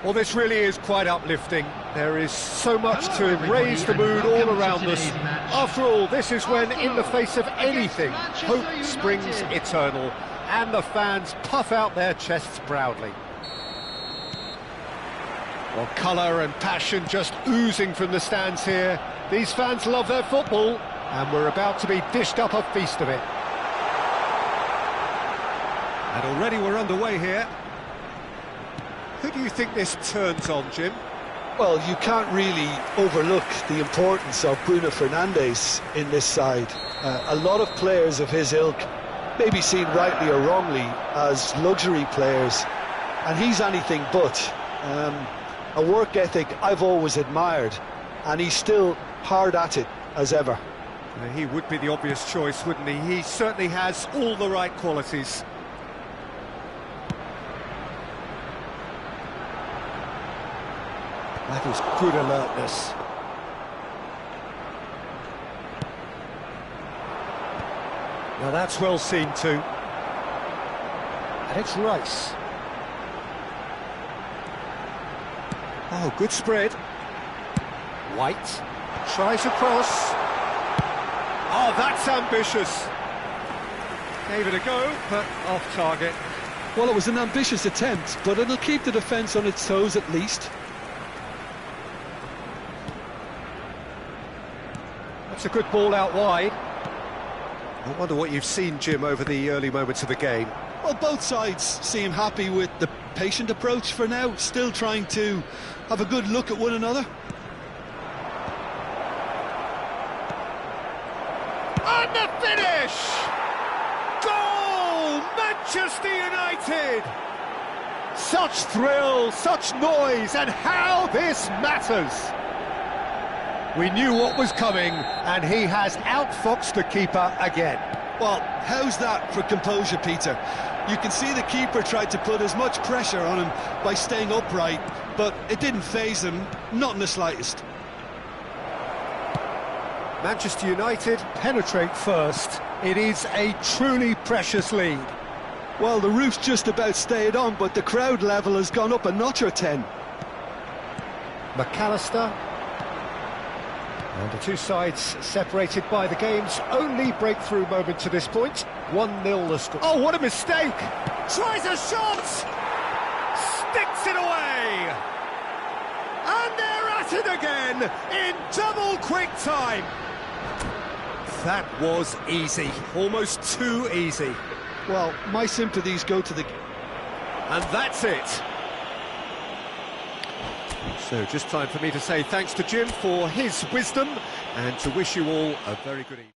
Well, this really is quite uplifting. There is so much to raise the mood all around us. After all, this is when, in the face of anything, hope springs eternal, and the fans puff out their chests proudly. Well, colour and passion just oozing from the stands here. These fans love their football, and we're about to be dished up a feast of it. And already we're underway here. Who do you think this turns on, Jim? Well, you can't really overlook the importance of Bruno Fernandes in this side. A lot of players of his ilk may be seen rightly or wrongly as luxury players, and he's anything but. A work ethic I've always admired, and he's still hard at it as ever. He would be the obvious choice, wouldn't he? He certainly has all the right qualities. That is good alertness. Now that's well seen too. And it's Rice. Oh, good spread. White tries a cross. Oh, that's ambitious. Gave it a go, but off target. Well, it was an ambitious attempt, but it'll keep the defence on its toes at least. That's a good ball out wide. I wonder what you've seen, Jim, over the early moments of the game. Well, both sides seem happy with the patient approach for now, still trying to have a good look at one another. And the finish! Goal! Manchester United! Such thrill, such noise, and how this matters! We knew what was coming, and he has outfoxed the keeper again. Well, how's that for composure, Peter? You can see the keeper tried to put as much pressure on him by staying upright, but it didn't faze him, not in the slightest. Manchester United penetrate first. It is a truly precious lead. Well, the roof's just about stayed on, but the crowd level has gone up a notch or 10. McAllister. And the two sides separated by the game's only breakthrough moment to this point. 1-0 the score. Oh, what a mistake! Tries a shot! Sticks it away! And they're at it again in double quick time. That was easy, almost too easy. Well, my sympathies go to the... And that's it. So just time for me to say thanks to Jim for his wisdom and to wish you all a very good evening.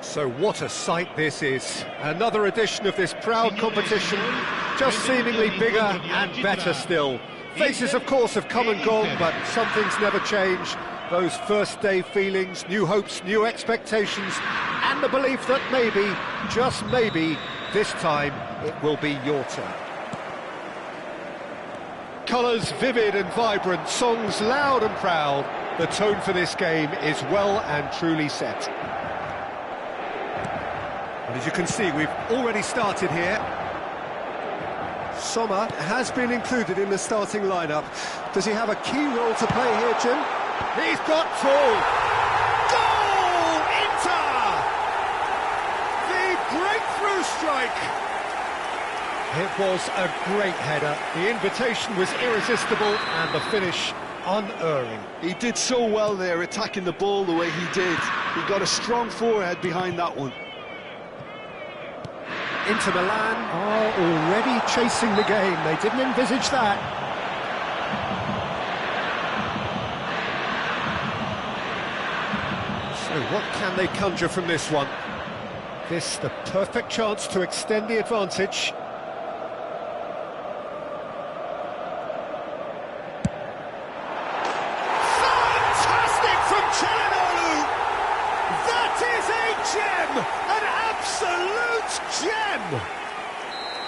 So what a sight this is. Another edition of this proud competition, just seemingly bigger and better still. Faces, of course, have come and gone, but some things never change. Those first day feelings, new hopes, new expectations, and the belief that maybe, just maybe, this time it will be your turn. Colours vivid and vibrant, songs loud and proud. The tone for this game is well and truly set. And as you can see, we've already started here. Sommer has been included in the starting lineup. Does he have a key role to play here, Jim? He's got full. Goal! Inter! The breakthrough strike. It was a great header. The invitation was irresistible and the finish unerring. He did so well there, attacking the ball the way he did. He got a strong forehead behind that one. Inter Milan are already chasing the game. They didn't envisage that. So what can they conjure from this one? This the perfect chance to extend the advantage. Fantastic from Çalhanoğlu! That is a gem! An absolute gem!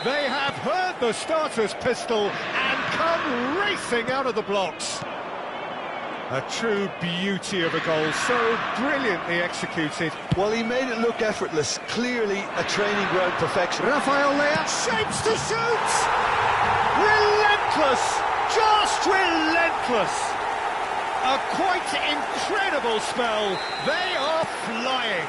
They have heard the starter's pistol and come racing out of the blocks. A true beauty of a goal, so brilliantly executed. Well, he made it look effortless, clearly a training ground perfection. Rafael Leao shapes to shoot! Relentless! Just relentless! A quite incredible spell. They are flying.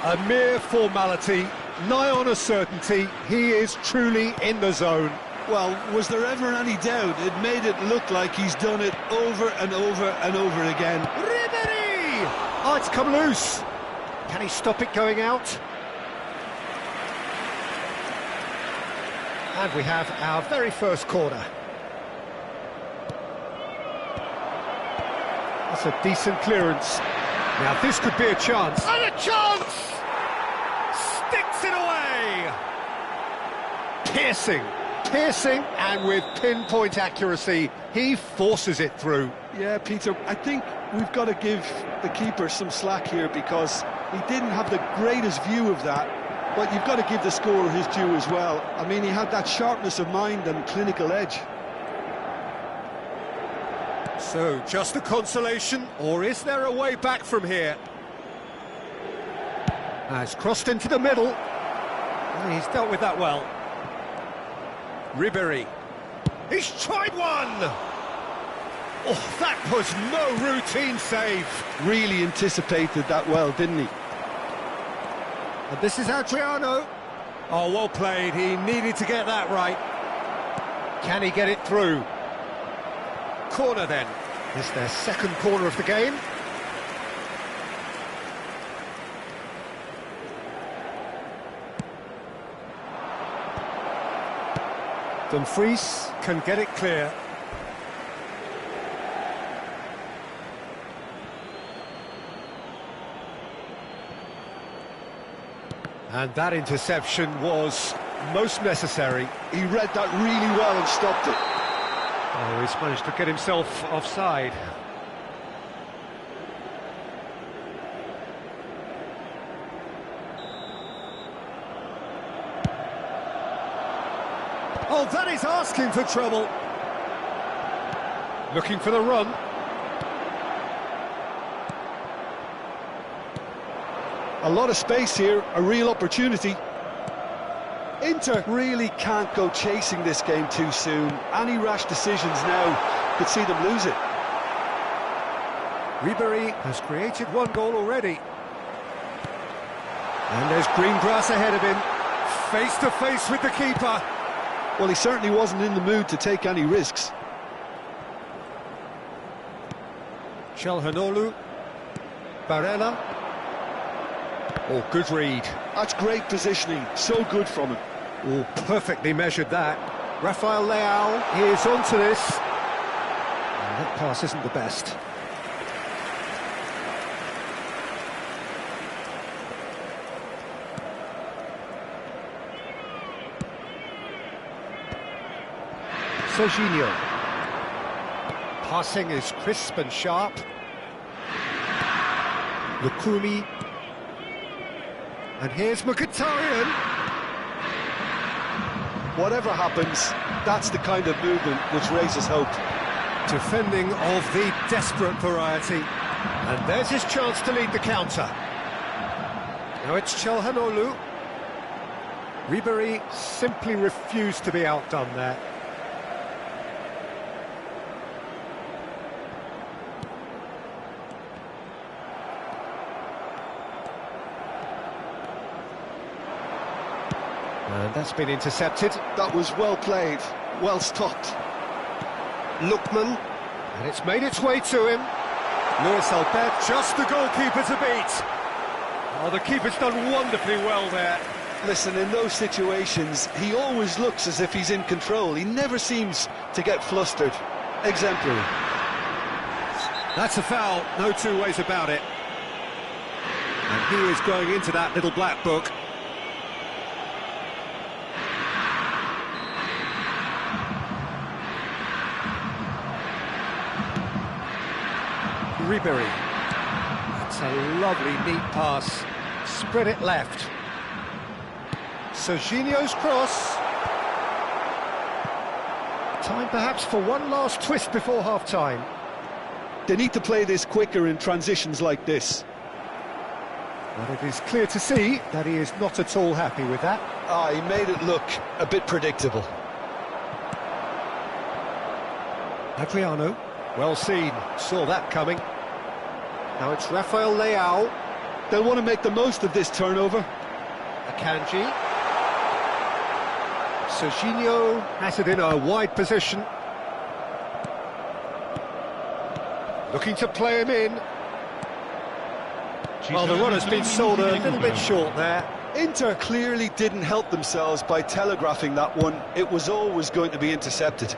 A mere formality, nigh on a certainty. He is truly in the zone. Well, was there ever any doubt? It made it look like he's done it over and over and over again. Ribery! Oh, it's come loose. Can he stop it going out? And we have our very first corner. That's a decent clearance. Now this could be a chance. And a chance! Sticks it away! Piercing, and with pinpoint accuracy, he forces it through. Yeah, Peter, I think we've got to give the keeper some slack here because he didn't have the greatest view of that, but you've got to give the scorer his due as well. I mean, he had that sharpness of mind and clinical edge. So, just a consolation, or is there a way back from here? Has crossed into the middle. Well, he's dealt with that well. Ribery. He's tried one! Oh, that was no routine save. Really anticipated that well, didn't he? And this is Adriano. Oh, well played. He needed to get that right. Can he get it through? Corner then. This is their second corner of the game. Dumfries can get it clear. And that interception was most necessary. He read that really well and stopped it. Oh, he's managed to get himself offside. Oh, that is asking for trouble. Looking for the run. A lot of space here, a real opportunity. Inter really can't go chasing this game too soon. Any rash decisions now could see them lose it. Ribery has created one goal already. And there's green grass ahead of him. Face to face with the keeper. Well, he certainly wasn't in the mood to take any risks. Çalhanoğlu. Barella. Oh, good read. That's great positioning, so good from him. Oh, perfectly measured that. Rafael Leao is onto this. Oh, that pass isn't the best. Serginho. Passing is crisp and sharp. Lukumi. And here's Mkhitaryan. Whatever happens, that's the kind of movement which raises hope. Defending of the desperate variety. And there's his chance to lead the counter. Now it's Çalhanoğlu. Ribery simply refused to be outdone there. And that's been intercepted. That was well played, well stopped. Lookman, and it's made its way to him. Luis Albert, just the goalkeeper to beat. Oh, the keeper's done wonderfully well there. Listen, in those situations, he always looks as if he's in control. He never seems to get flustered. Exemplary. That's a foul, no two ways about it. And he is going into that little black book. Ribery. That's a lovely, neat pass. Spread it left. Serginho's cross. Time perhaps for one last twist before half-time. They need to play this quicker in transitions like this. But it is clear to see that he is not at all happy with that. He made it look a bit predictable. Adriano, well seen, saw that coming. Now it's Rafael Leao. They'll want to make the most of this turnover. Akanji. Serginho has it in a wide position. Looking to play him in. Well, the run has been sold a little bit short there. Inter clearly didn't help themselves by telegraphing that one. It was always going to be intercepted.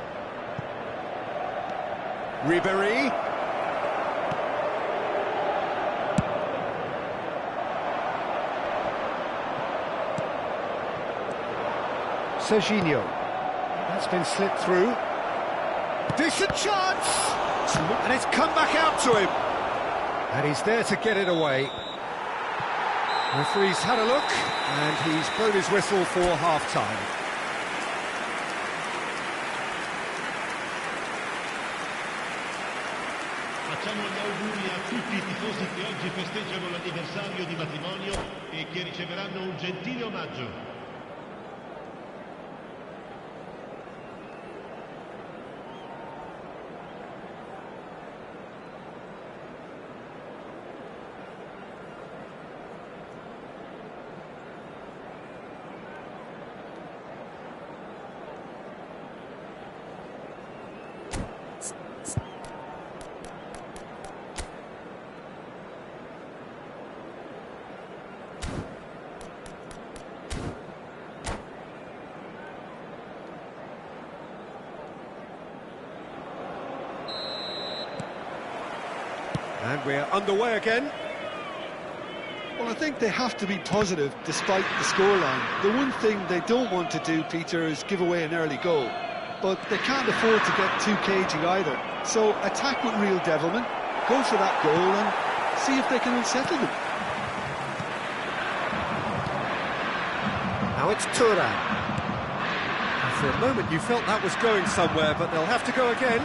Ribery. Serginho. That's been slipped through. Decent chance! And it's come back out to him. And he's there to get it away. Referee's had a look, and he's blown his whistle for half-time. Facciamo gli auguri a tutti i tifosi che oggi festeggiano l'anniversario di matrimonio e che riceveranno un gentile omaggio. And we're underway again. Well, I think they have to be positive despite the scoreline. The one thing they don't want to do, Peter, is give away an early goal. But they can't afford to get too cagey either. So attack with real devilment, go for that goal and see if they can unsettle them. Now it's Thuram. And for a moment you felt that was going somewhere, but they'll have to go again.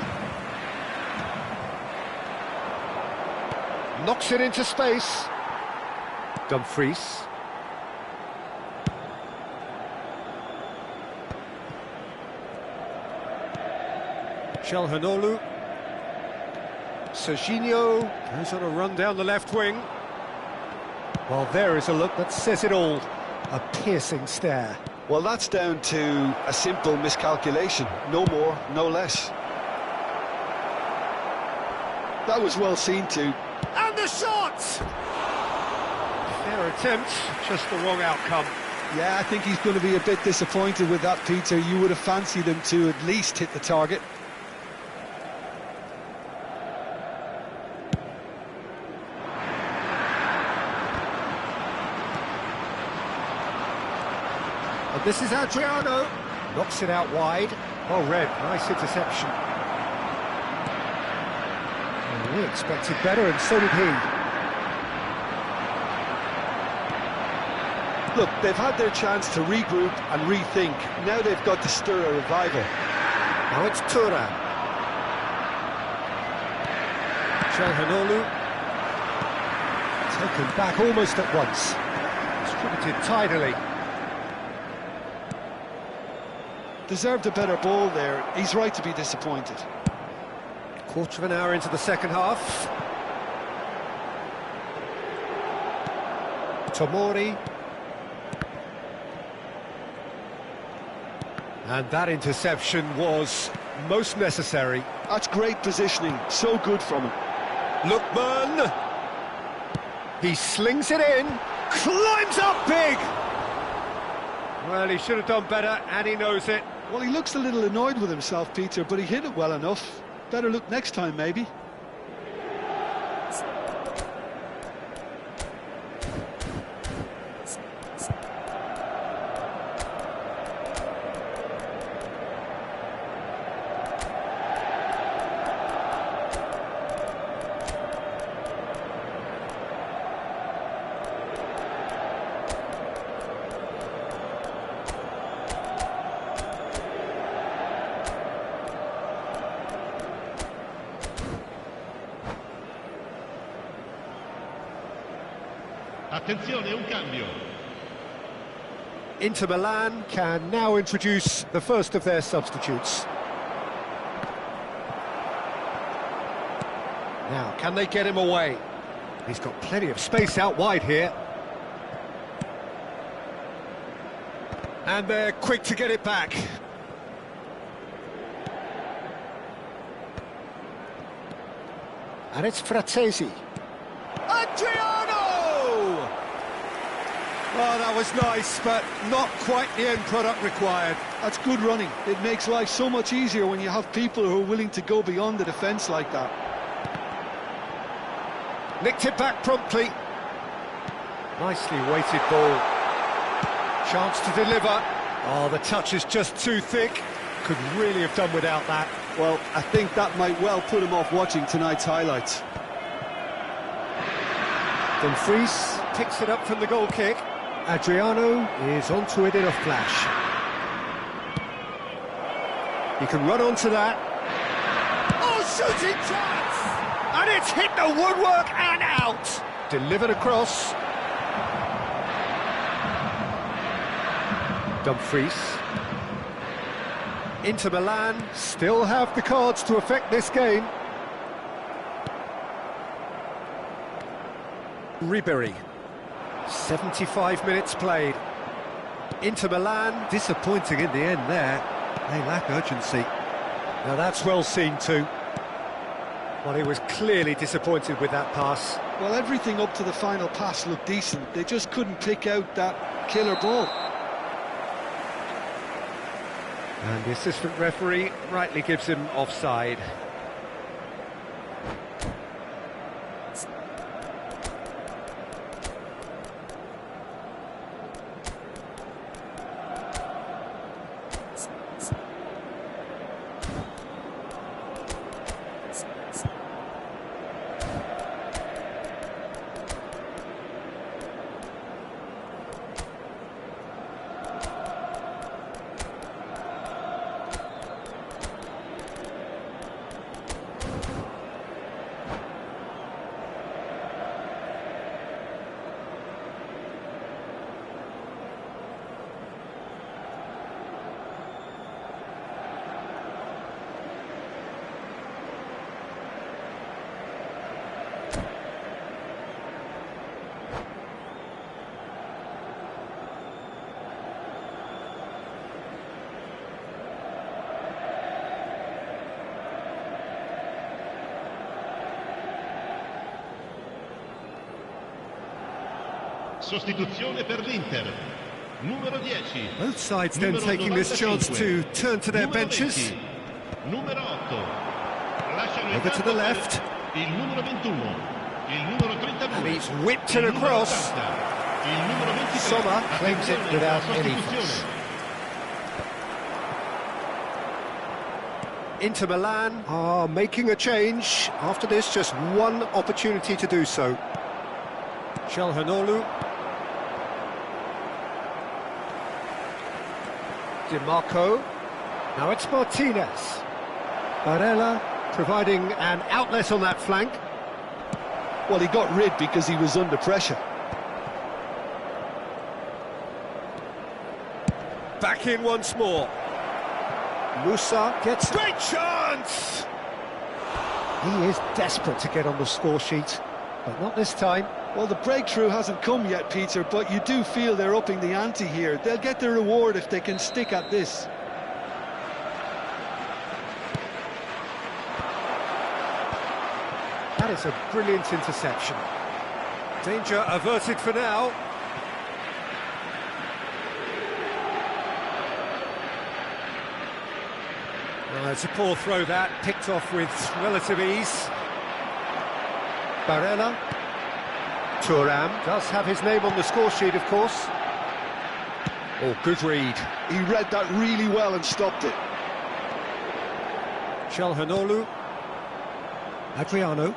Knocks it into space. Dumfries. Çalhanoğlu. Serginho goes on a run down the left wing. Well, there is a look that says it all. A piercing stare. Well, that's down to a simple miscalculation. No more, no less. That was well seen too. And the shot! Fair attempt, just the wrong outcome. Yeah, I think he's going to be a bit disappointed with that, Peter. You would have fancied him to at least hit the target. And this is Adriano. Knocks it out wide. Well read, nice interception. Well, we expected better, and so did he. Look, they've had their chance to regroup and rethink. Now they've got to stir a revival. Now it's Turan. Çalhanoğlu. Taken back almost at once. Distributed tidily. Deserved a better ball there. He's right to be disappointed. Quarter of an hour into the second half. Tomori. And that interception was most necessary. That's great positioning. So good from him. Lookman. He slings it in. Climbs up big. Well, he should have done better, and he knows it. Well, he looks a little annoyed with himself, Peter, but he hit it well enough. Better look next time, maybe. Attenzione, un cambio. Inter Milan can now introduce the first of their substitutes. Now, can they get him away? He's got plenty of space out wide here. And they're quick to get it back. And it's Frattesi. Adriano! Well, that was nice, but not quite the end product required. That's good running. It makes life so much easier when you have people who are willing to go beyond the defence like that. Nicked it back promptly. Nicely weighted ball. Chance to deliver. Oh, the touch is just too thick. Could really have done without that. Well, I think that might well put him off watching tonight's highlights. Dumfries picks it up from the goal kick. Adriano is onto it in a flash. He can run onto that. Oh, shooting chance! And it's hit the woodwork and out. Delivered across. Dumfries. Inter Milan still have the cards to affect this game. Ribery. 75 minutes played. Inter Milan disappointing in the end there. They lack urgency. Now that's well seen too. Well, he was clearly disappointed with that pass. Well, everything up to the final pass looked decent. They just couldn't pick out that killer ball. And the assistant referee rightly gives him offside. Sostituzione per l'Inter. Numero 10. Both sides then taking this chance to turn to their benches. Numero 8. Over to the left. Il numero 21. Il numero 32. And he's whipped it across. Il numero 23. Sommer claims it without any fuss. Inter Milan are making a change. After this, just one opportunity to do so. Calhanoglu. Di Marco. Now it's Martinez. Barella providing an outlet on that flank. Well, he got rid because he was under pressure. Back in once more. Musa gets... Great chance! He is desperate to get on the score sheet, but not this time. Well, the breakthrough hasn't come yet, Peter, but you do feel they're upping the ante here. They'll get their reward if they can stick at this. That is a brilliant interception. Danger averted for now. It's a poor throw that, picked off with relative ease. Barella. Thuram does have his name on the score sheet, of course. Oh, good read. He read that really well and stopped it. Calhanoglu. Adriano.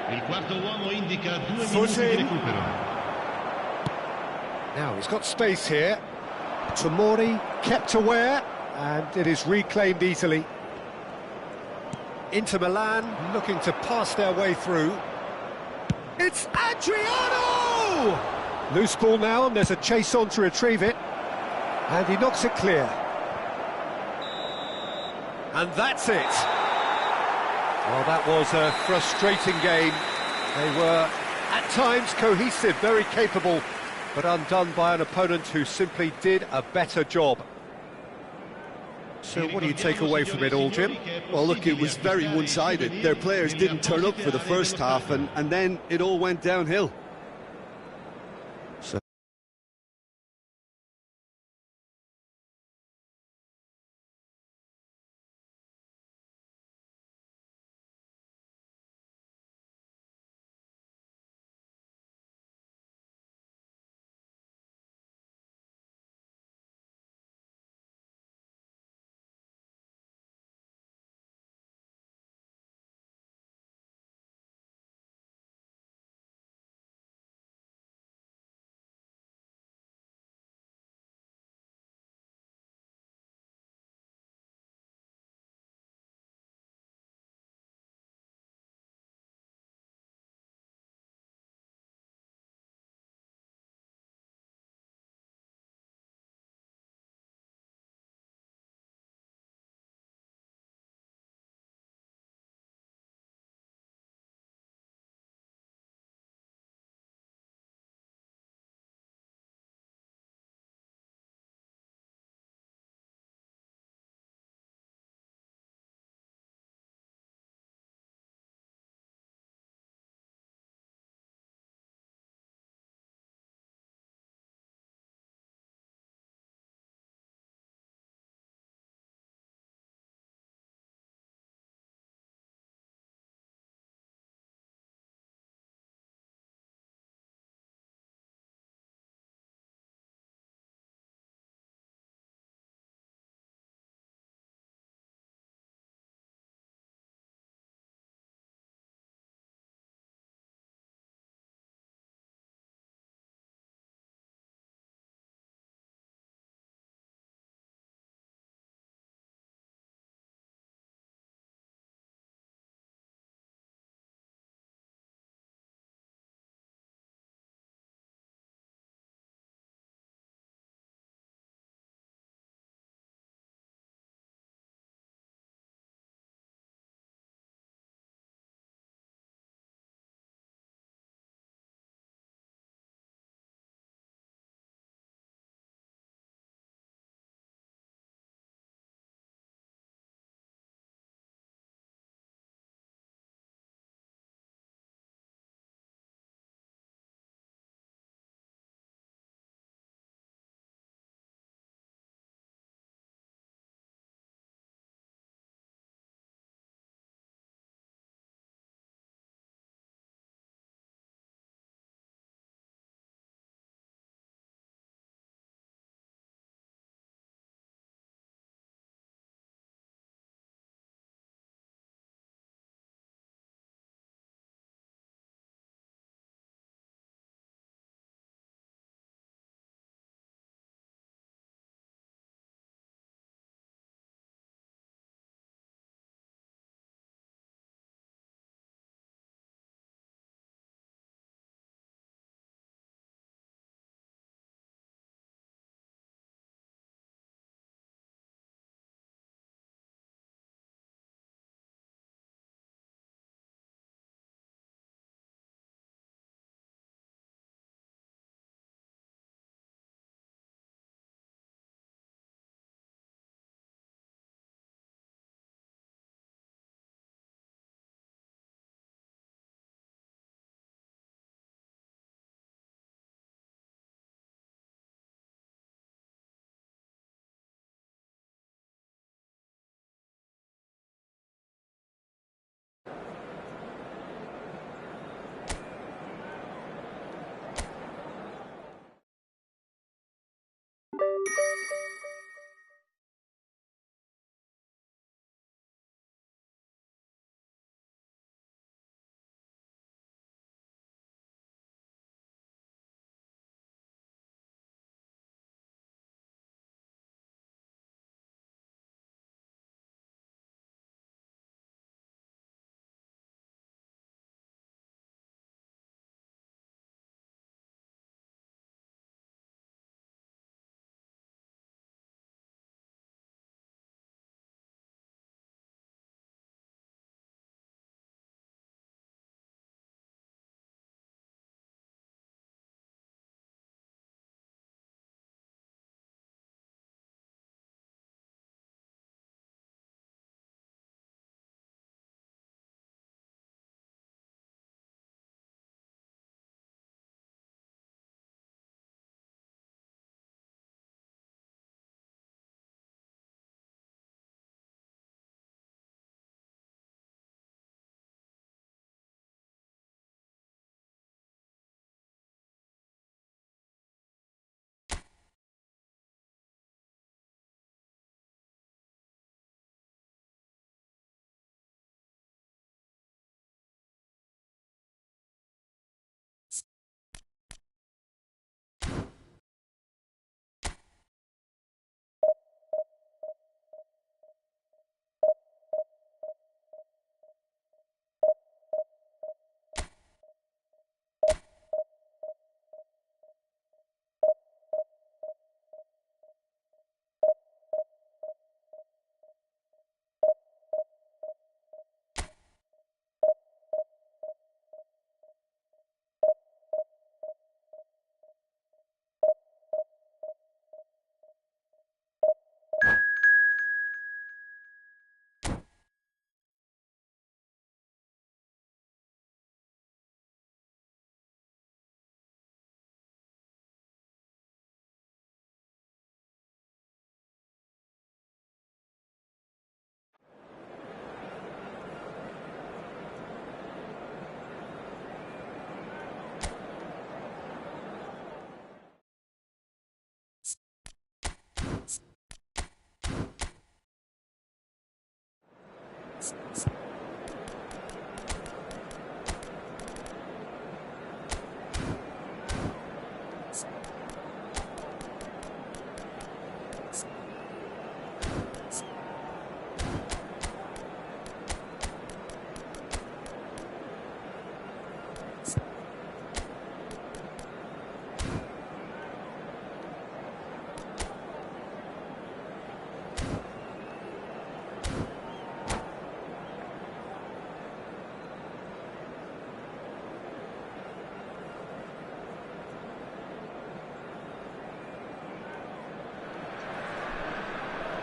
Il quarto uomo indica 2 minuti di recupero. Now he's got space here. Tomori kept aware, and it is reclaimed easily. Inter Milan looking to pass their way through. It's Adriano! Loose ball now, and there's a chase on to retrieve it. And he knocks it clear. And that's it. Well, that was a frustrating game. They were, at times, cohesive, very capable, but undone by an opponent who simply did a better job. So what do you take away from it all, Jim? Well, look, it was very one-sided. Their players didn't turn up for the first half, and then it all went downhill.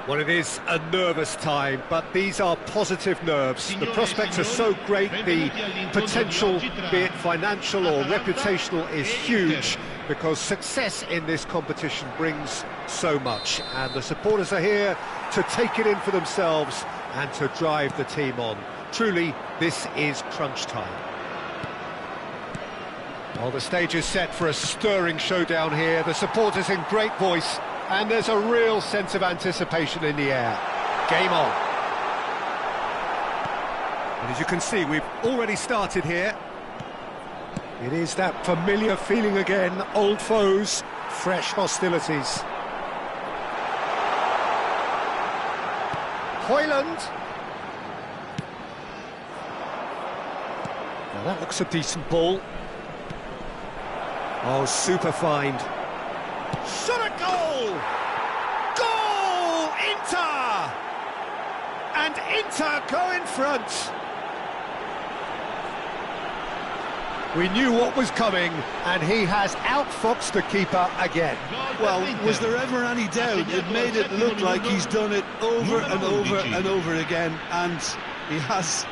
Well, it is a nervous time, but these are positive nerves. The prospects are so great, the potential, be it financial or reputational, is huge, because success in this competition brings so much, and the supporters are here to take it in for themselves and to drive the team on. Truly, this is crunch time. Well, the stage is set for a stirring showdown here. The supporters in great voice, and there's a real sense of anticipation in the air. Game on. And as you can see, we've already started here. It is that familiar feeling again, old foes, fresh hostilities. Hoyland. Now that looks a decent ball. Oh, super find. Shot a goal! Goal! Inter! And Inter go in front. We knew what was coming, and he has outfoxed the keeper again. Well, was there ever any doubt? It made it look like he's done it over and over and over again, and he has.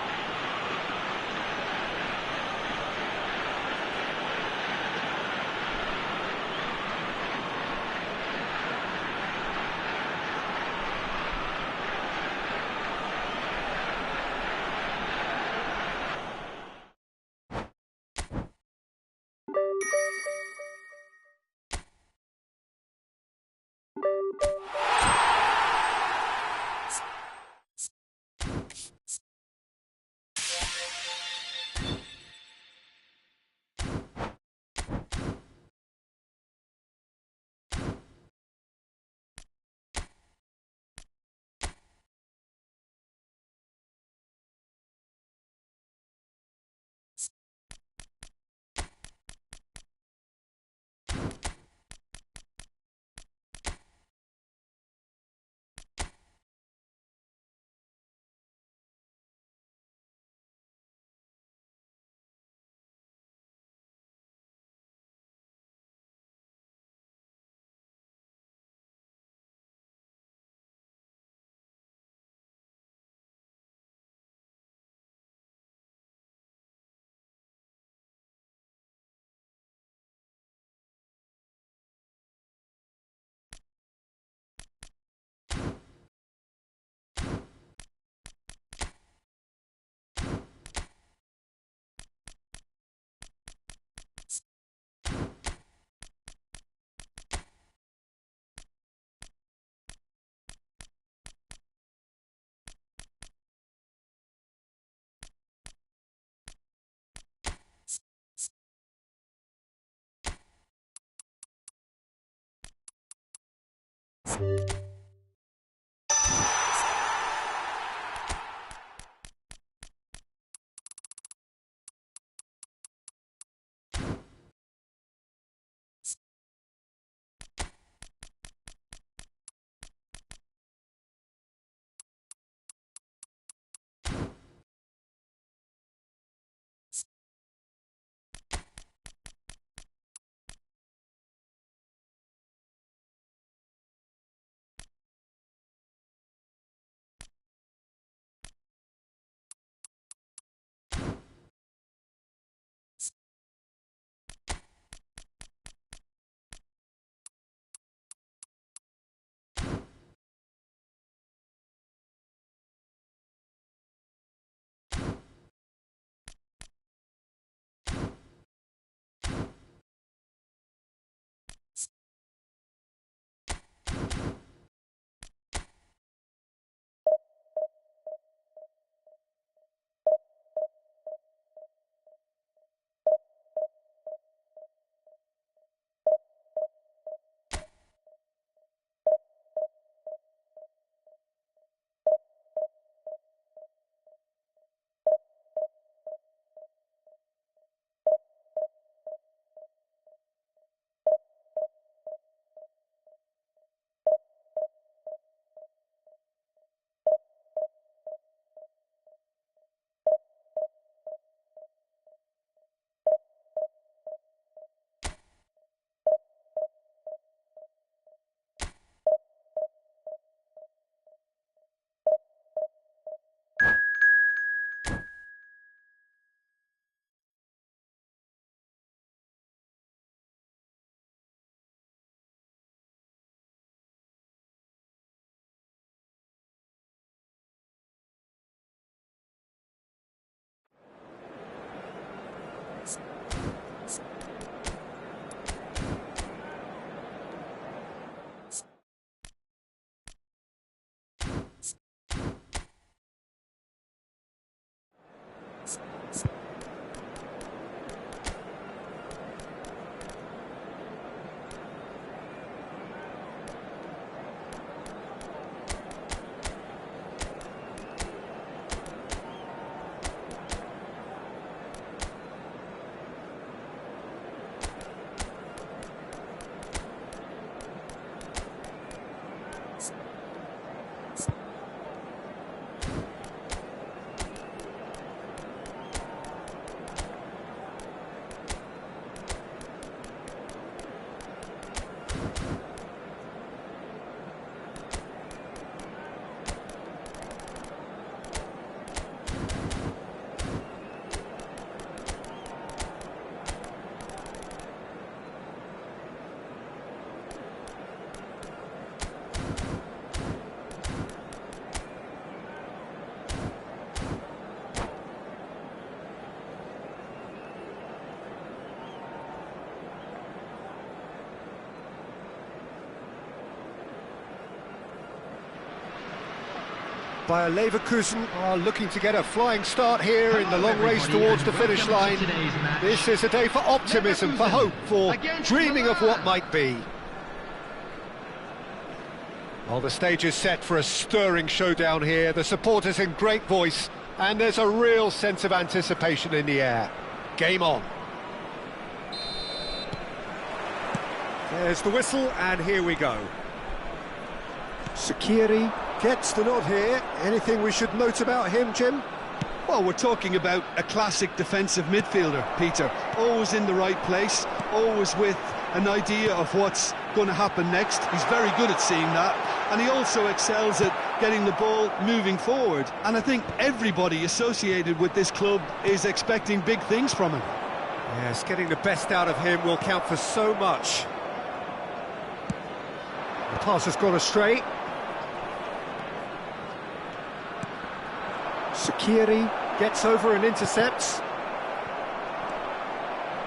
Bayer Leverkusen are looking to get a flying start here in the long race towards the finish line. This is a day for optimism, for hope, for dreaming of what might be. Well, the stage is set for a stirring showdown here. The supporters in great voice, and there's a real sense of anticipation in the air. Game on. There's the whistle, and here we go. Sakiri gets the nod here. Anything we should note about him, Jim? Well, we're talking about a classic defensive midfielder, Peter. Always in the right place, always with an idea of what's going to happen next. He's very good at seeing that, and he also excels at getting the ball moving forward. And I think everybody associated with this club is expecting big things from him. Yes, getting the best out of him will count for so much. The pass has gone astray. Sakiri gets over and intercepts.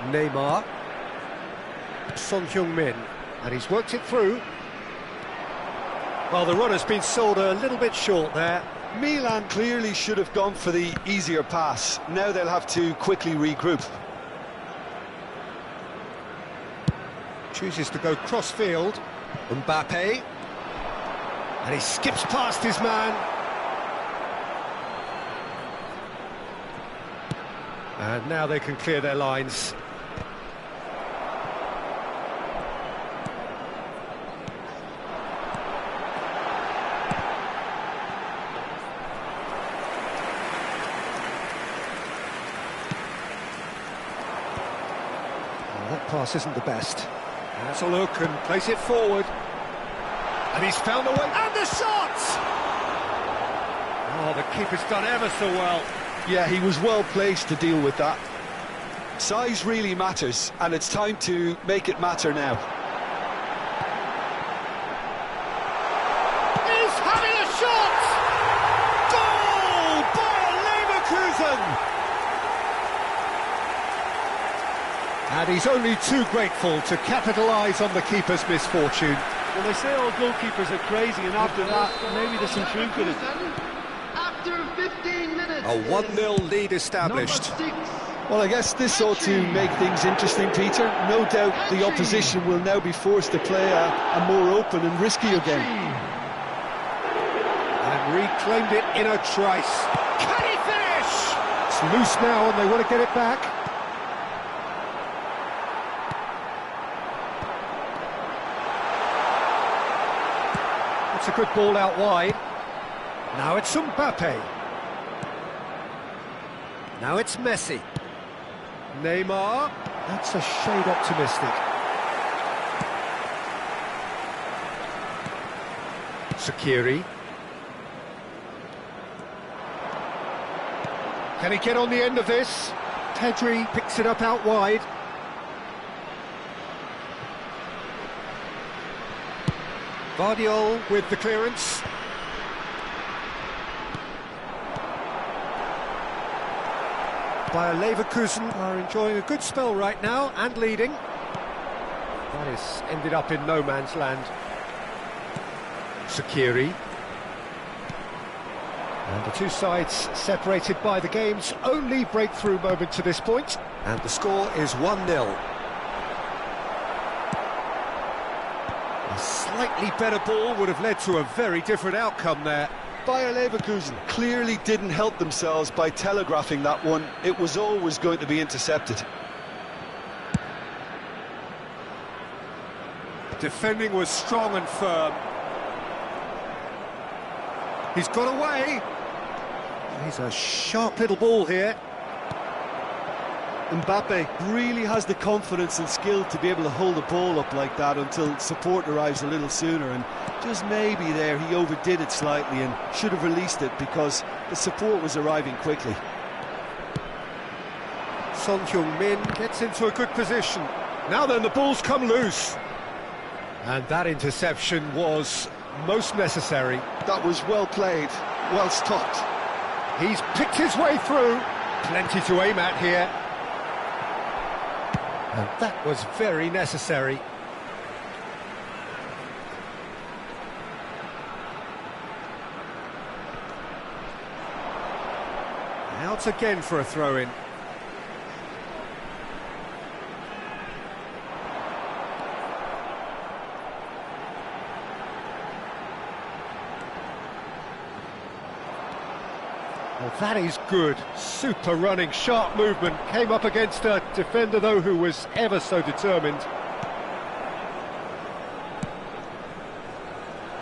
Neymar. Son Heung-min, and he's worked it through. Well, the run has been sold a little bit short there. Milan clearly should have gone for the easier pass. Now they'll have to quickly regroup. Chooses to go cross-field. Mbappe. And he skips past his man. And now they can clear their lines. Well, that pass isn't the best. That's a look and place it forward. And he's found a way. And the shot! Oh, the keeper's done ever so well. Yeah, he was well placed to deal with that. Size really matters, and it's time to make it matter now. He's having a shot! Goal! Bayer Leverkusen! And he's only too grateful to capitalise on the keeper's misfortune. Well, they say all goalkeepers are crazy, and after that, maybe there's some truth in it. After 15 minutes, A 1-0 lead established. Well, I guess this ought to make things interesting, Peter. No doubt the opposition will now be forced to play a more open and riskier game. And reclaimed it in a trice. Can he finish? It's loose now and they want to get it back. It's a good ball out wide. Now it's Mbappe. Now it's Messi. Neymar. That's a shade optimistic. Sakiri. Can he get on the end of this? Pedri picks it up out wide. Vardiol with the clearance. Bayer Leverkusen are enjoying a good spell right now and leading. That has ended up in no man's land. Sakiri. And the two sides separated by the game's only breakthrough moment to this point. And the score is 1-0. A slightly better ball would have led to a very different outcome there. Bayer Leverkusen clearly didn't help themselves by telegraphing that one. It was always going to be intercepted. Defending was strong and firm. He's got away. He's a sharp little ball here. Mbappe really has the confidence and skill to be able to hold the ball up like that until support arrives a little sooner, and just maybe there he overdid it slightly and should have released it because the support was arriving quickly. Son Heung-min gets into a good position. Now then, the ball's come loose. And that interception was most necessary. That was well played, well stopped. He's picked his way through. Plenty to aim at here. And that was very necessary. Once again for a throw-in. Well, that is good. Super running, sharp movement. Came up against a defender, though, who was ever so determined.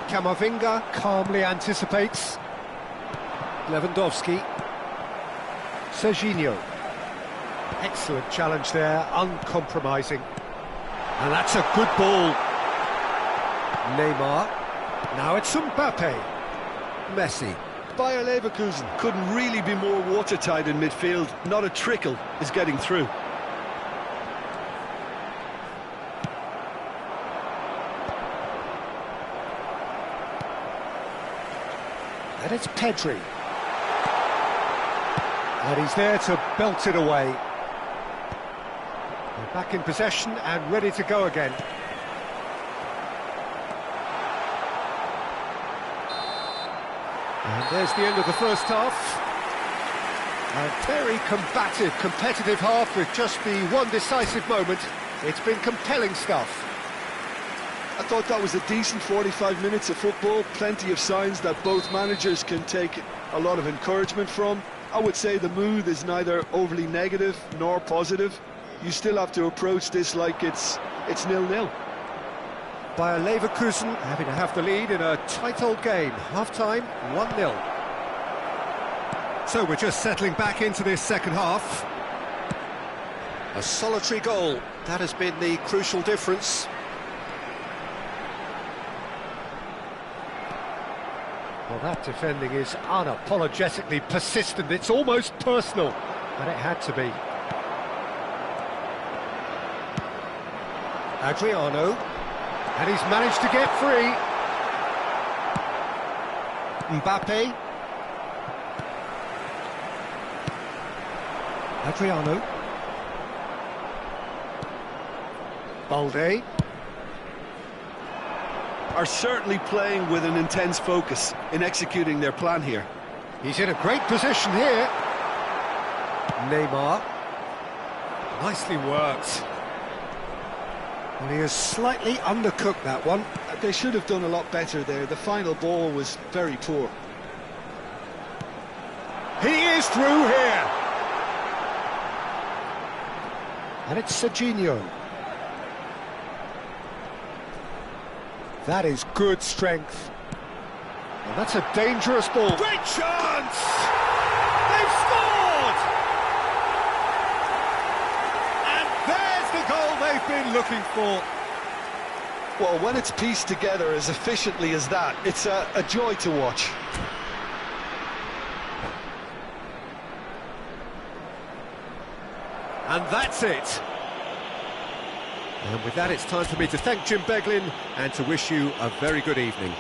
Camavinga calmly anticipates. Lewandowski. Serginho. Excellent challenge there, uncompromising. And that's a good ball. Neymar. Now it's Mbappe. Messi. Bayer Leverkusen couldn't really be more watertight in midfield. Not a trickle is getting through. And it's Pedri. And he's there to belt it away. They're back in possession and ready to go again. And there's the end of the first half. A very combative, competitive half with just the one decisive moment. It's been compelling stuff. I thought that was a decent 45 minutes of football. Plenty of signs that both managers can take a lot of encouragement from. I would say the mood is neither overly negative nor positive. You still have to approach this like it's 0-0. Bayer Leverkusen having to have the lead in a tight old game. Half-time, 1-0. So we're just settling back into this second half. A solitary goal, that has been the crucial difference. Well, that defending is unapologetically persistent. It's almost personal, and it had to be. Adriano. And he's managed to get free. Mbappe. Adriano. Balde. Are certainly playing with an intense focus in executing their plan here. He's in a great position here. Neymar. Nicely worked. Well, he has slightly undercooked that one. They should have done a lot better there. The final ball was very poor. He is through here. And it's Serginho. That is good strength. And that's a dangerous ball. Great chance! They've scored! And there's the goal they've been looking for. Well, when it's pieced together as efficiently as that, it's a joy to watch. And that's it. And with that, it's time for me to thank Jim Beglin and to wish you a very good evening.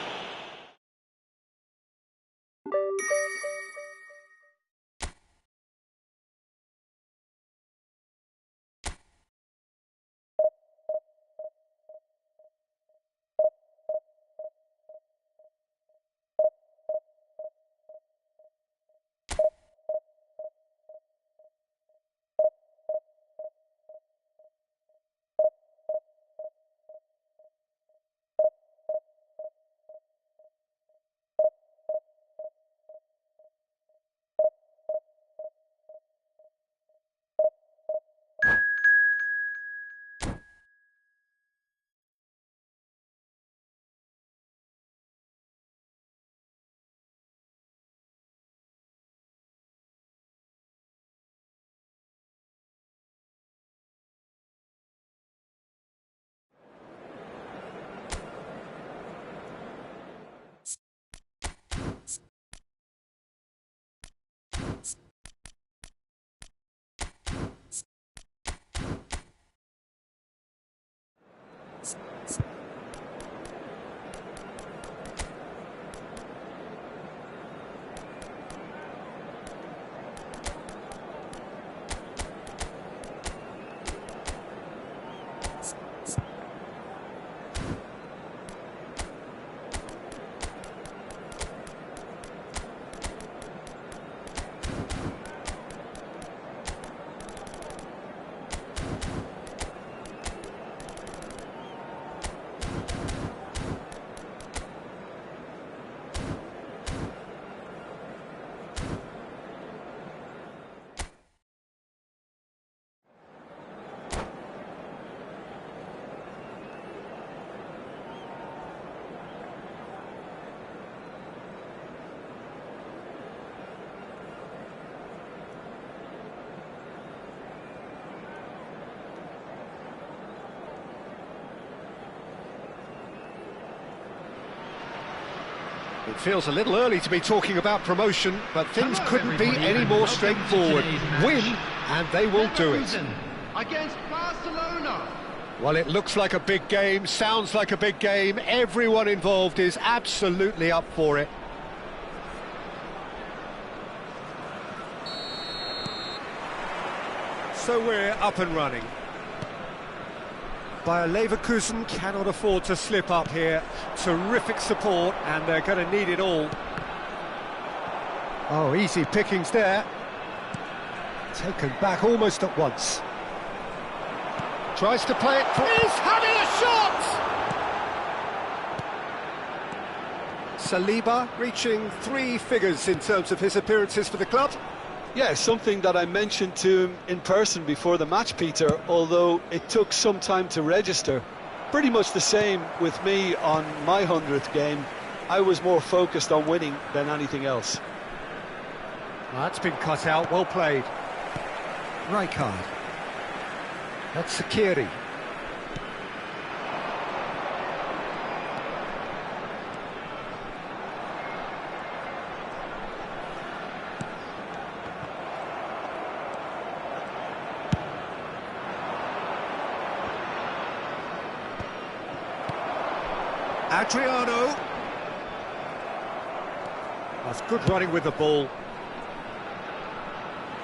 It feels a little early to be talking about promotion, but things couldn't be any more straightforward. Win, and they will do it. Against Barcelona. Well, it looks like a big game, sounds like a big game. Everyone involved is absolutely up for it. So we're up and running. Bayer Leverkusen cannot afford to slip up here. Terrific support, and they're going to need it all. Oh, easy pickings there. Taken back almost at once. Tries to play it through. He's having a shot! Saliba reaching 3 figures in terms of his appearances for the club. Yeah, something that I mentioned to him in person before the match, Peter, although it took some time to register. Pretty much the same with me on my 100th game. I was more focused on winning than anything else. Well, that's been cut out, well played. Rijkaard. That's Sakiri. Adriano. That's good running with the ball.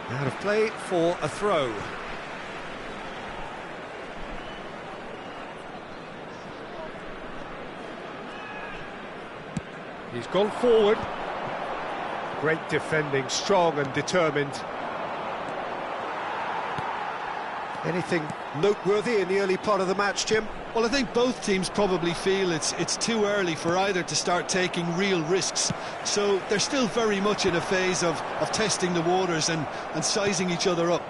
Out of play for a throw. He's gone forward. Great defending, strong and determined. Anything noteworthy in the early part of the match, Jim? Well, I think both teams probably feel it's too early for either to start taking real risks. So they're still very much in a phase of testing the waters and sizing each other up.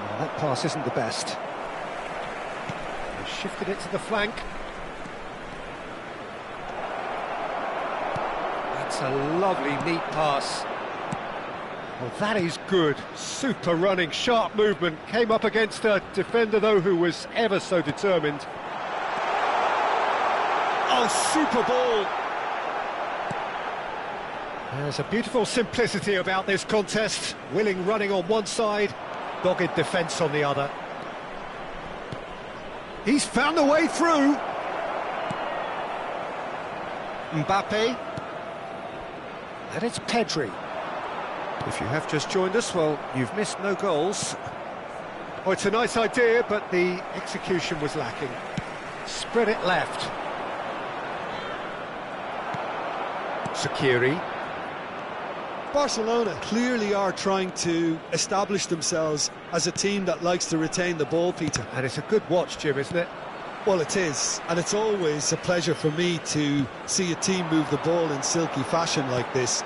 Well, that pass isn't the best. They shifted it to the flank. That's a lovely, neat pass. Well, that is good. Super running, sharp movement. Came up against a defender, though, who was ever so determined. Oh, super ball! There's a beautiful simplicity about this contest. Willing running on one side, dogged defence on the other. He's found a way through. Mbappe. And it's Pedri. If you have just joined us, well, you've missed no goals. Oh, it's a nice idea, but the execution was lacking. Spread it left. Sakiri. Barcelona clearly are trying to establish themselves as a team that likes to retain the ball, Peter. And it's a good watch, Jim, isn't it? Well, it is, and it's always a pleasure for me to see a team move the ball in silky fashion like this.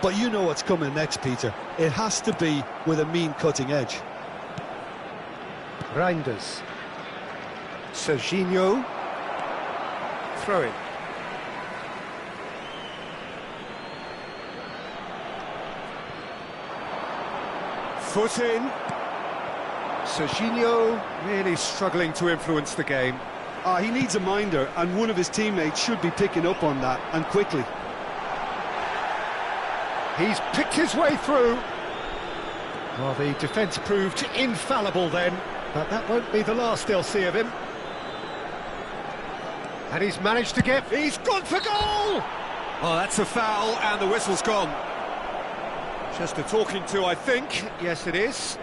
But you know what's coming next, Peter. It has to be with a mean cutting edge. Reinders. Serginho. Throw in. Foot in. Serginho really struggling to influence the game. He needs a minder, and one of his teammates should be picking up on that, and quickly. He's picked his way through. Well, the defence proved infallible then, but that won't be the last they'll see of him. And he's managed to get... He's gone for goal! Oh, that's a foul, and the whistle's gone. Just a talking to, I think. Yes, it is.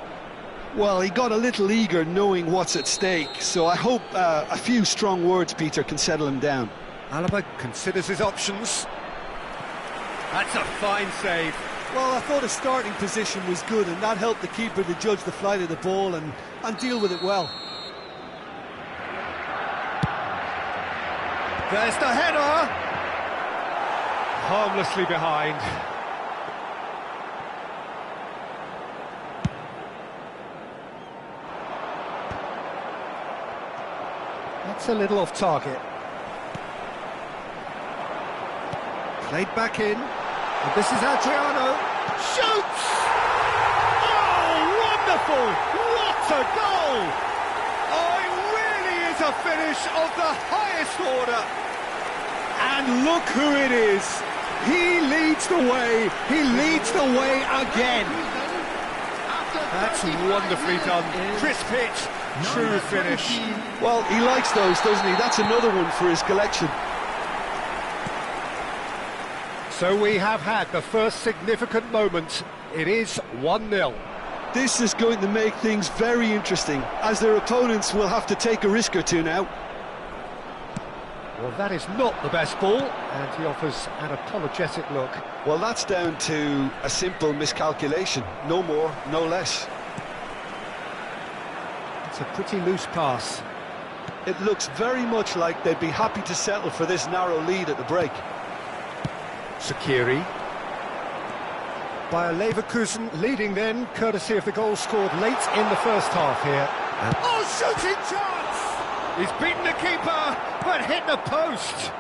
Well, he got a little eager knowing what's at stake, so I hope a few strong words, Peter, can settle him down. Alaba considers his options. That's a fine save. Well, I thought his starting position was good, and that helped the keeper to judge the flight of the ball and deal with it well. There's the header! Harmlessly behind. That's a little off target. Played back in. And this is Adriano. Shoots! Oh, wonderful! What a goal! Oh, it really is a finish of the highest order. And look who it is. He leads the way. He leads the way again. That's wonderfully done. Crisp hit, true finish. Well, he likes those, doesn't he? That's another one for his collection. So we have had the first significant moment. It is 1-0. This is going to make things very interesting, as their opponents will have to take a risk or two now. Well, that is not the best ball, and he offers an apologetic look. Well, that's down to a simple miscalculation. No more, no less. It's a pretty loose pass. It looks very much like they'd be happy to settle for this narrow lead at the break. Sakiri. Bayer Leverkusen leading then, courtesy of the goal scored late in the first half here. Oh, shooting chance! He's beaten the keeper, but hit the post.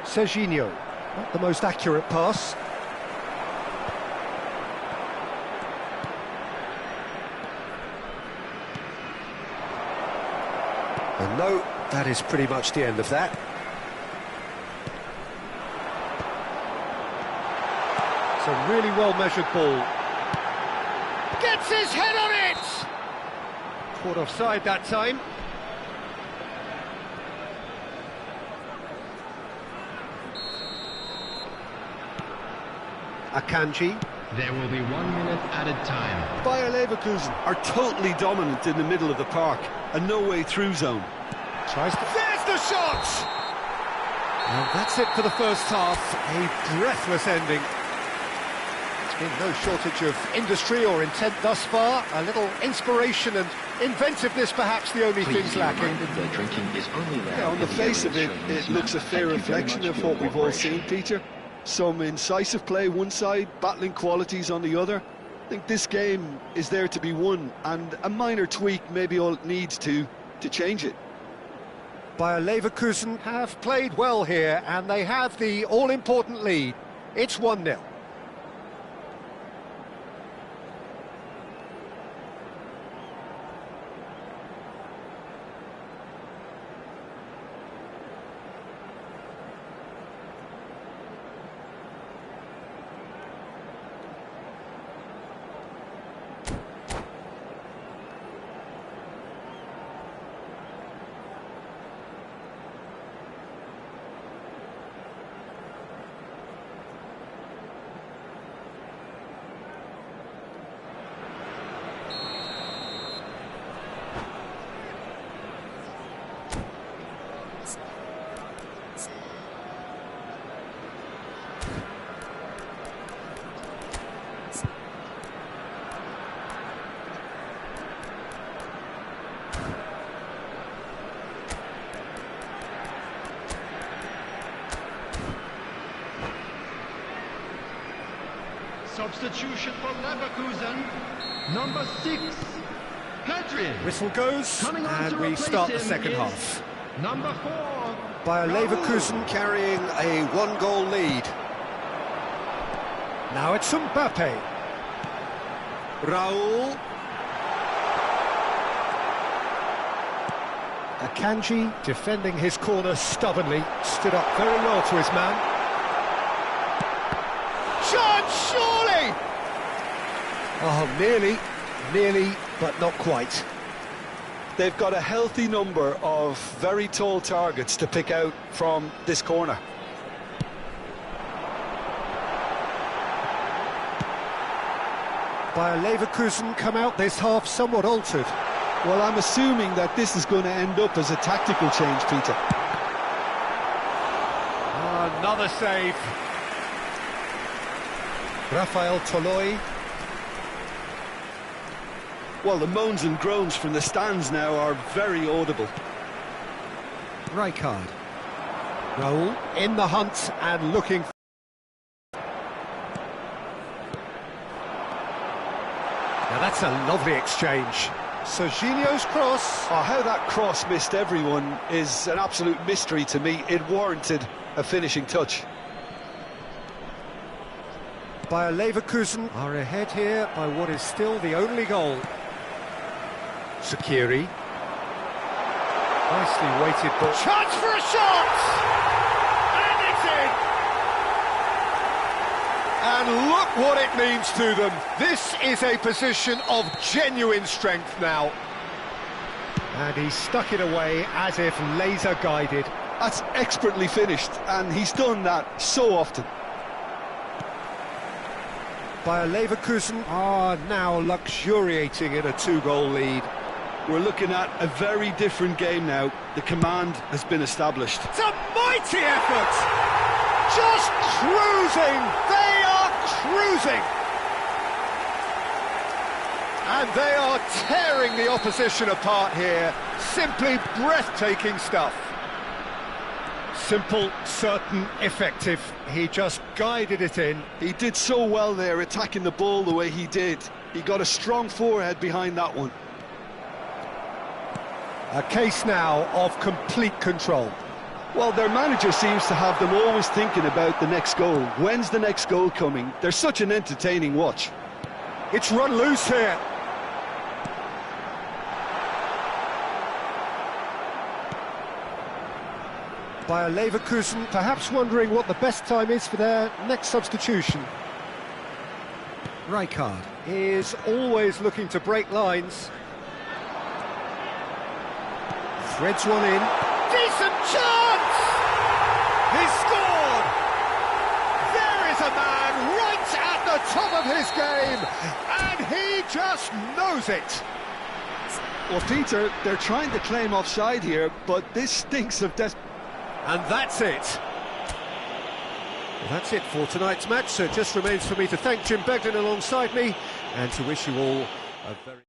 Serginho, not the most accurate pass. And no, that is pretty much the end of that. It's a really well-measured ball. Gets his head on it! Caught offside that time. Akanji. There will be 1 minute added time. Bayer Leverkusen are totally dominant in the middle of the park, a no-way through zone. Tries to... There's the shot! And that's it for the first half. A breathless ending. There's been no shortage of industry or intent thus far. A little inspiration and inventiveness, perhaps the only things lacking. Yeah, on the face of it, it looks a fair reflection of what we've all seen, Peter. Some incisive play one side, battling qualities on the other. I think this game is there to be won, and a minor tweak may be all it needs to change it. Bayer Leverkusen have played well here, and they have the all-important lead. It's 1-0. Substitution for Leverkusen, number 6, Pedri. Whistle goes, and we start the second half. Number 4, Bayer Leverkusen carrying a one-goal lead. Now it's Mbappe. Raul. Akanji defending his corner stubbornly, stood up very well to his man. Chance, surely! Oh, nearly, but not quite. They've got a healthy number of very tall targets to pick out from this corner. Bayer Leverkusen come out this half somewhat altered. Well, I'm assuming that this is going to end up as a tactical change, Peter. Oh, another save. Rafael Toloi. Well, the moans and groans from the stands now are very audible. Rijkaard. Raul in the hunt and looking. Now that's a lovely exchange. Serginho's cross. Oh, how that cross missed everyone is an absolute mystery to me. It warranted a finishing touch. Bayer Leverkusen are ahead here by what is still the only goal. Sakiri. Nicely weighted ball. Chance for a shot! And look what it means to them. This is a position of genuine strength now. And he stuck it away as if laser-guided. That's expertly finished, and he's done that so often. Bayer Leverkusen are now luxuriating in a 2-goal lead. We're looking at a very different game now. The command has been established. It's a mighty effort! Just cruising! They are cruising! And they are tearing the opposition apart here. Simply breathtaking stuff. Simple, certain, effective. He just guided it in. He did so well there, attacking the ball the way he did. He got a strong forehead behind that one. A case now of complete control. Well, their manager seems to have them always thinking about the next goal. When's the next goal coming? They're such an entertaining watch. It's run loose here. Bayer Leverkusen perhaps wondering what the best time is for their next substitution. Rijkaard is always looking to break lines. Threads one in. Decent chance! He scored! There is a man right at the top of his game, and he just knows it. Well, Peter, they're trying to claim offside here, but this stinks of And that's it. Well, that's it for tonight's match, so it just remains for me to thank Jim Begden alongside me and to wish you all a very...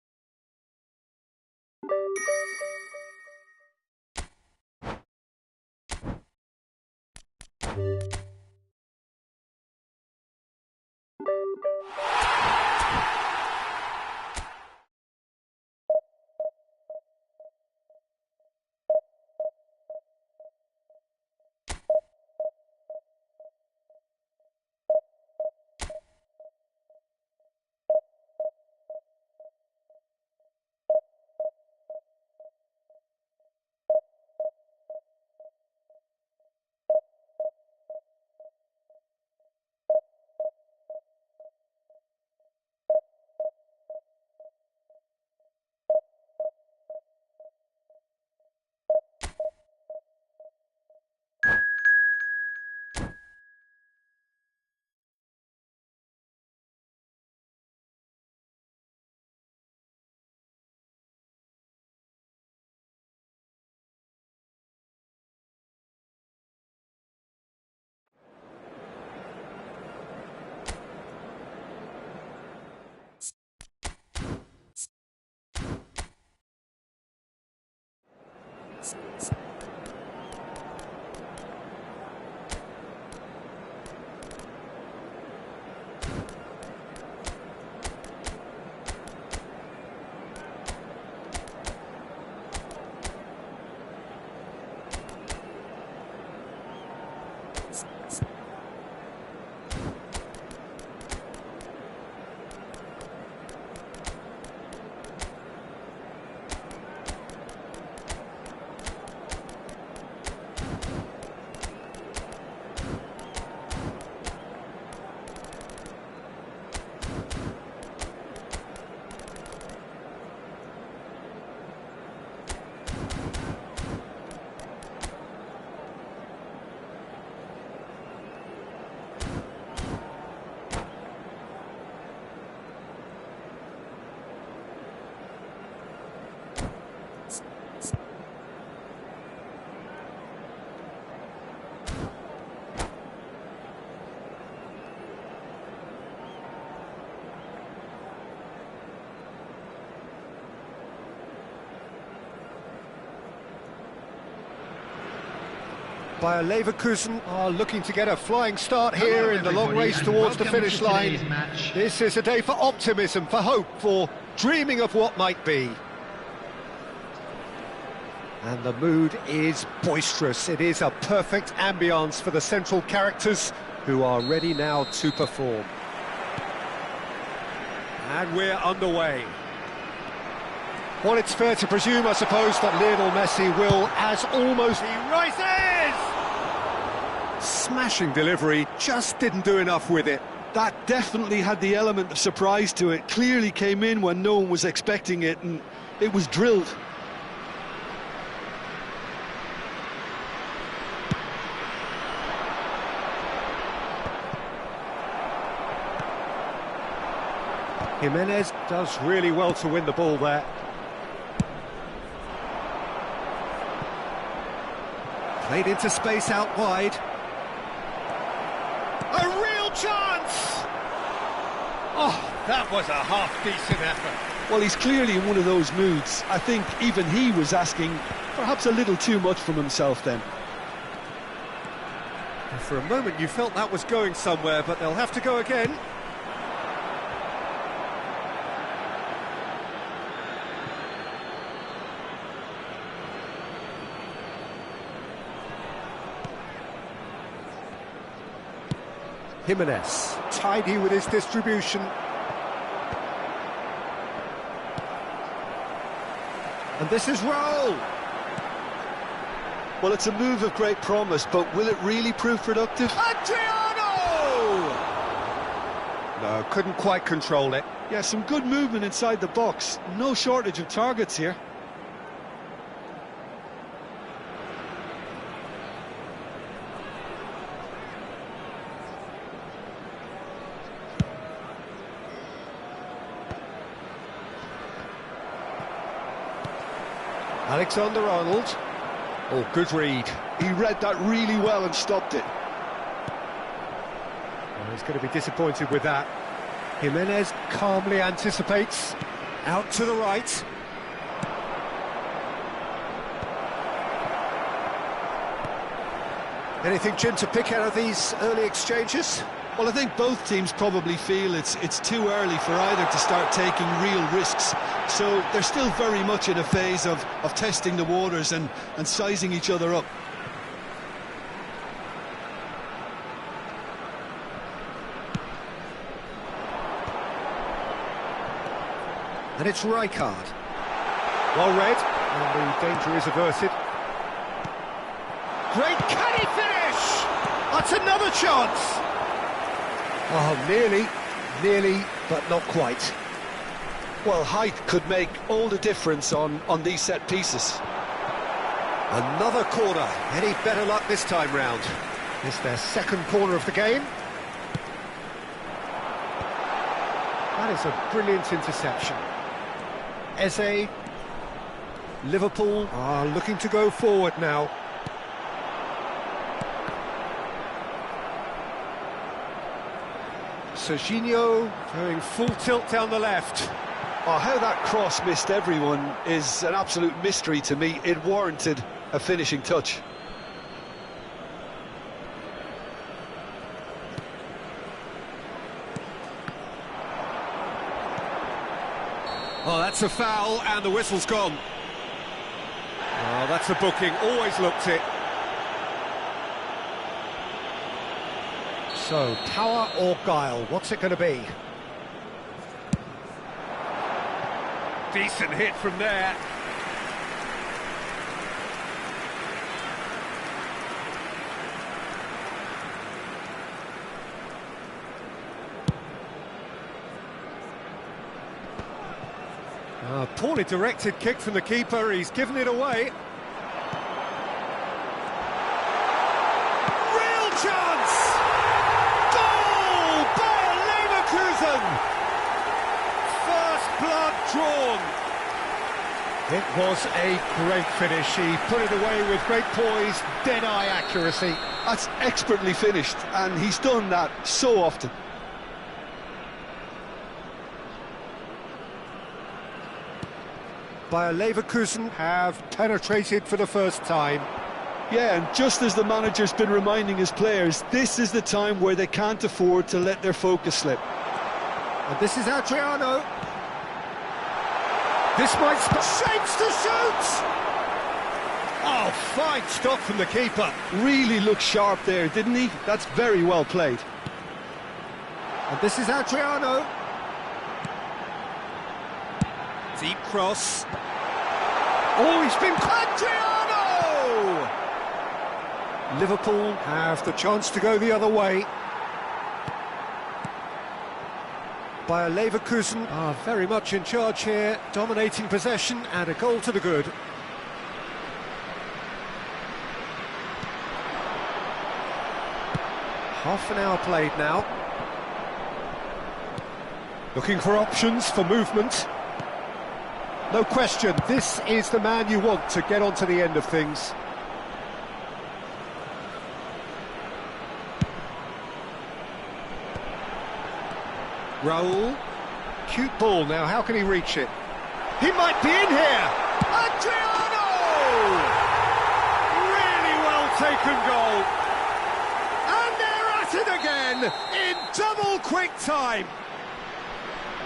Bayer Leverkusen are looking to get a flying start here in the long race towards the finish line. This is a day for optimism, for hope, for dreaming of what might be. And the mood is boisterous. It is a perfect ambience for the central characters who are ready now to perform. And we're underway. Well, it's fair to presume, I suppose, that Lionel Messi will, as almost... He rises! Smashing delivery, just didn't do enough with it. That definitely had the element of surprise to it. Clearly came in when no one was expecting it, and it was drilled. Jimenez does really well to win the ball there. Played into space out wide. A real chance! Oh, that was a half-decent effort. Well, he's clearly in one of those moods. I think even he was asking perhaps a little too much from himself then. And for a moment you felt that was going somewhere, but they'll have to go again. Jimenez, tidy with his distribution. And this is Raul. Well, it's a move of great promise, but will it really prove productive? Adriano! No, couldn't quite control it. Yeah, some good movement inside the box. No shortage of targets here. Alexander-Arnold. Oh, good read. He read that really well and stopped it. Well, he's going to be disappointed with that. Jimenez calmly anticipates. Out to the right. Anything, Jim, to pick out of these early exchanges? Well, I think both teams probably feel it's too early for either to start taking real risks. So they're still very much in a phase of testing the waters and sizing each other up. And it's Rijkaard. Well read, and the danger is averted. Great, can he finish? That's another chance. Oh, nearly, but not quite. Well, height could make all the difference on these set pieces. Another corner. Any better luck this time round? It's their second corner of the game. That is a brilliant interception. Eze. Liverpool are looking to go forward now. Serginho going full tilt down the left. Oh, how that cross missed everyone is an absolute mystery to me. It warranted a finishing touch. Oh, that's a foul, and the whistle's gone. Oh, that's a booking, always looked it. So, power or guile, what's it going to be? Decent hit from there. Poorly directed kick from the keeper, he's given it away. Real chance! Goal! Bayer Leverkusen! First blood drawn. It was a great finish. He put it away with great poise, dead-eye accuracy. That's expertly finished, and he's done that so often. Bayer Leverkusen have penetrated for the first time. Yeah, and just as the manager's been reminding his players, this is the time where they can't afford to let their focus slip. And this is Adriano. This might shapes to shoot! Oh, fine stop from the keeper. Really looked sharp there, didn't he? That's very well played. And this is Adriano. Deep cross. Oh, he's been... Adriano! Liverpool have the chance to go the other way. Bayer Leverkusen are very much in charge here, dominating possession and a goal to the good. Half an hour played now. Looking for options for movement. No question, this is the man you want to get onto the end of things. Raul. Cute ball now, how can he reach it? He might be in here! Adriano! Really well taken goal. And they're at it again in double quick time.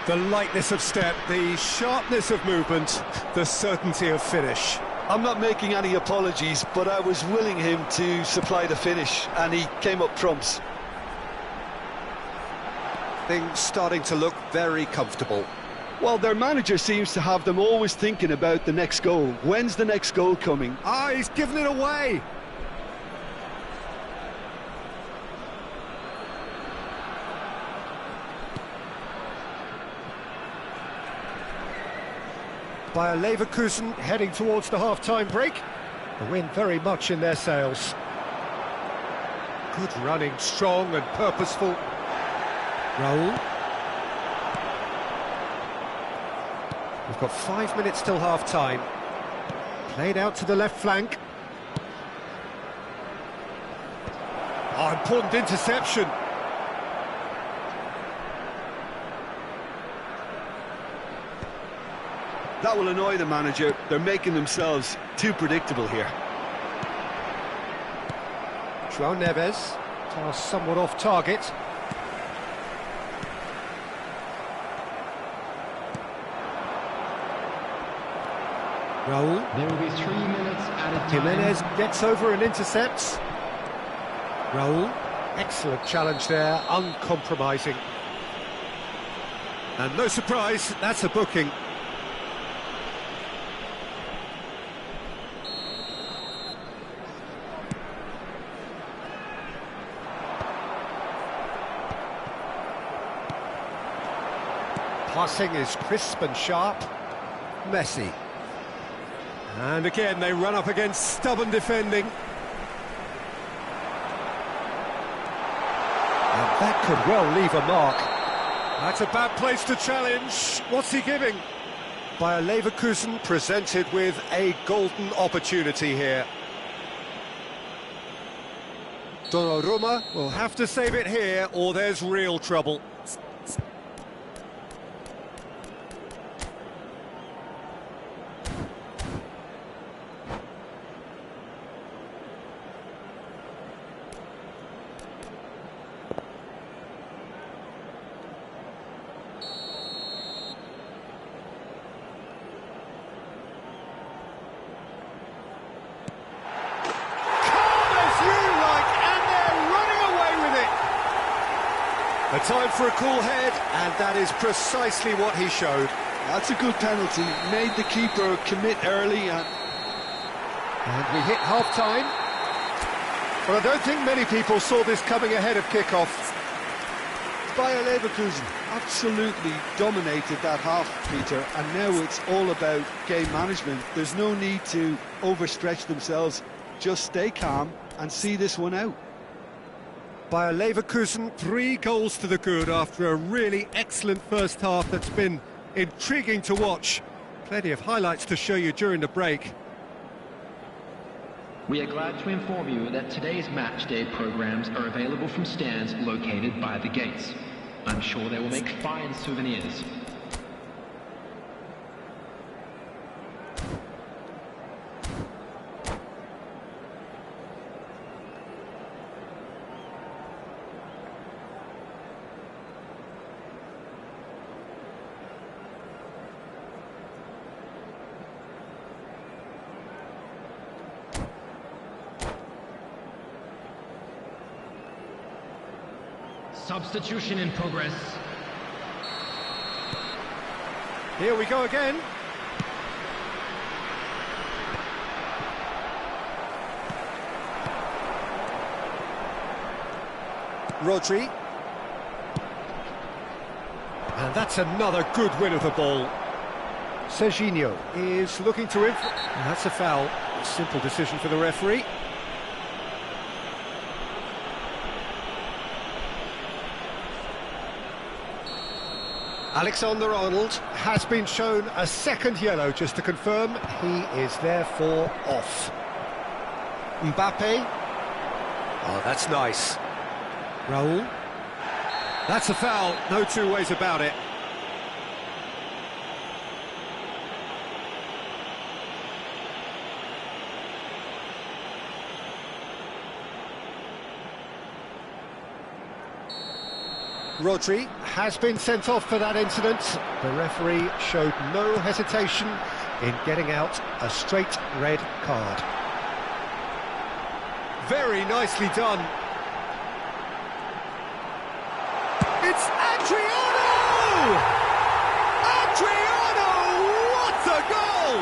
The lightness of step, the sharpness of movement, the certainty of finish. I'm not making any apologies, but I was willing him to supply the finish, and he came up trumps. Things starting to look very comfortable. Well, their manager seems to have them always thinking about the next goal. When's the next goal coming? Ah, he's given it away. Bayer Leverkusen heading towards the half-time break. The win very much in their sails. Good running, strong and purposeful. Raul. We've got 5 minutes till half-time. Played out to the left flank. Oh, important interception. That will annoy the manager. They're making themselves too predictable here. João Neves, somewhat off target. Raul. There will be 3 minutes added time. Jimenez gets over and intercepts. Raul. Excellent challenge there, uncompromising. And no surprise, that's a booking. Passing is crisp and sharp. Messi. And again, they run up against stubborn defending. And that could well leave a mark. That's a bad place to challenge. What's he giving? Bayer Leverkusen presented with a golden opportunity here. Donnarumma will have to save it here, or there's real trouble. A time for a cool head, and that is precisely what he showed. That's a good penalty. Made the keeper commit early and we hit half-time. But I don't think many people saw this coming ahead of kick-off. Bayer Leverkusen absolutely dominated that half, Peter, and now it's all about game management. There's no need to overstretch themselves. Just stay calm and see this one out. Bayer Leverkusen, 3 goals to the good after a really excellent first half that's been intriguing to watch. Plenty of highlights to show you during the break. We are glad to inform you that today's match day programs are available from stands located by the gates. I'm sure they will make fine souvenirs. Substitution in progress. Here we go again. Rodri. And that's another good win of the ball. Serginho is looking to that's a foul. Simple decision for the referee. Alexander-Arnold has been shown a second yellow, just to confirm. He is therefore off. Mbappe. Oh, that's nice. Raul. That's a foul, no two ways about it. Rodri has been sent off for that incident. The referee showed no hesitation in getting out a straight red card. Very nicely done. It's Adriano! Adriano! What a goal!